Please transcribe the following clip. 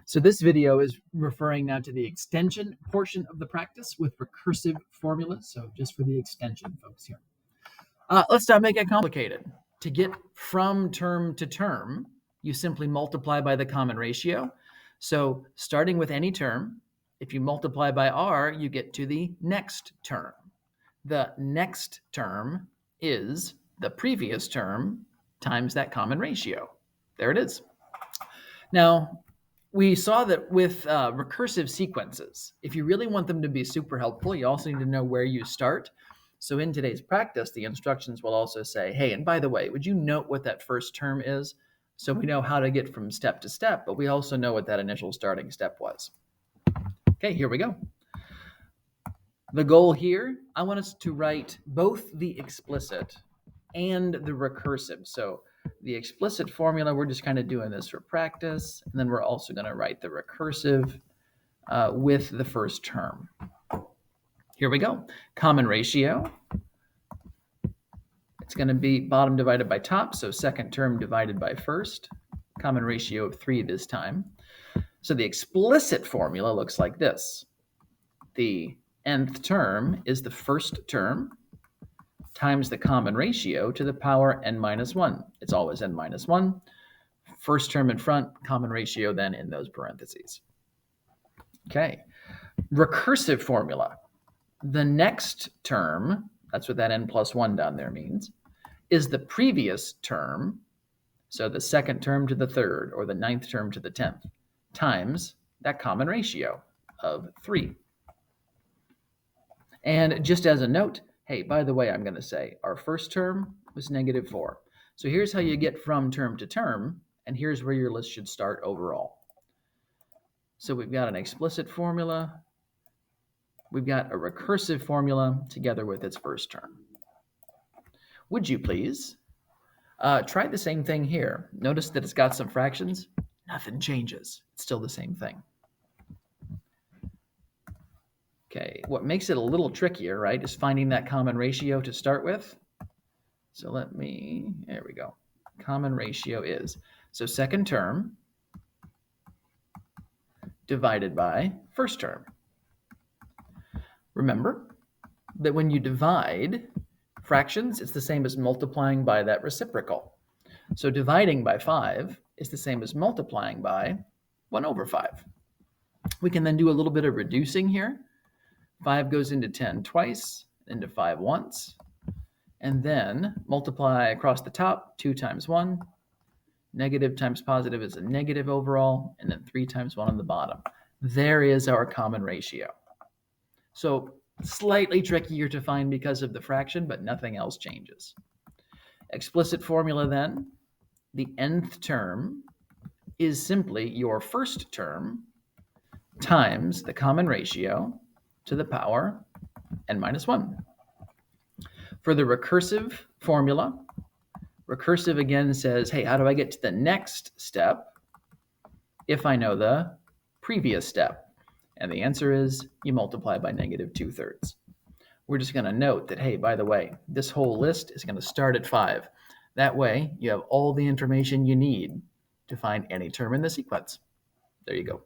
So this video is referring now to the extension portion of the practice with recursive formulas. So just for the extension folks here. Let's not make it complicated. To get from term to term, you simply multiply by the common ratio. So starting with any term, if you multiply by r, you get to the next term. The next term is the previous term times that common ratio. There it is. Now, we saw that with recursive sequences, if you really want them to be super helpful, you also need to know where you start. So in today's practice, the instructions will also say, hey, and by the way, would you note what that first term is? So we know how to get from step to step, but we also know what that initial starting step was. Okay, here we go. The goal here, I want us to write both the explicit and the recursive. So the explicit formula, we're just kind of doing this for practice. And then we're also going to write the recursive with the first term. Here we go. Common ratio. It's going to be bottom divided by top, so second term divided by first. Common ratio of 3 this time. So the explicit formula looks like this. The nth term is the first term times the common ratio to the power n minus 1. It's always n minus 1. First term in front, common ratio then in those parentheses. Okay. Recursive formula. The next term, that's what that n plus 1 down there means, is the previous term, so the second term to the third or the ninth term to the 10th, times that common ratio of 3. And just as a note, hey, by the way, I'm going to say our first term was -4. So here's how you get from term to term, and here's where your list should start overall. So we've got an explicit formula. We've got a recursive formula together with its first term. Would you please try the same thing here? Notice that it's got some fractions. Nothing changes. It's still the same thing. Okay, what makes it a little trickier, right, is finding that common ratio to start with. So there we go. Common ratio is, so second term divided by first term. Remember that when you divide fractions, it's the same as multiplying by that reciprocal. So dividing by 5 is the same as multiplying by 1/5. We can then do a little bit of reducing here. 5 goes into 10 twice, into 5 once, and then multiply across the top, 2 times 1. Negative times positive is a negative overall, and then 3 times 1 on the bottom. There is our common ratio. So slightly trickier to find because of the fraction, but nothing else changes. Explicit formula then, the nth term is simply your first term times the common ratio to the power n minus 1. For the recursive formula, recursive again says, hey, how do I get to the next step if I know the previous step? And the answer is you multiply by -2/3. We're just going to note that, hey, by the way, this whole list is going to start at 5. That way, you have all the information you need to find any term in the sequence. There you go.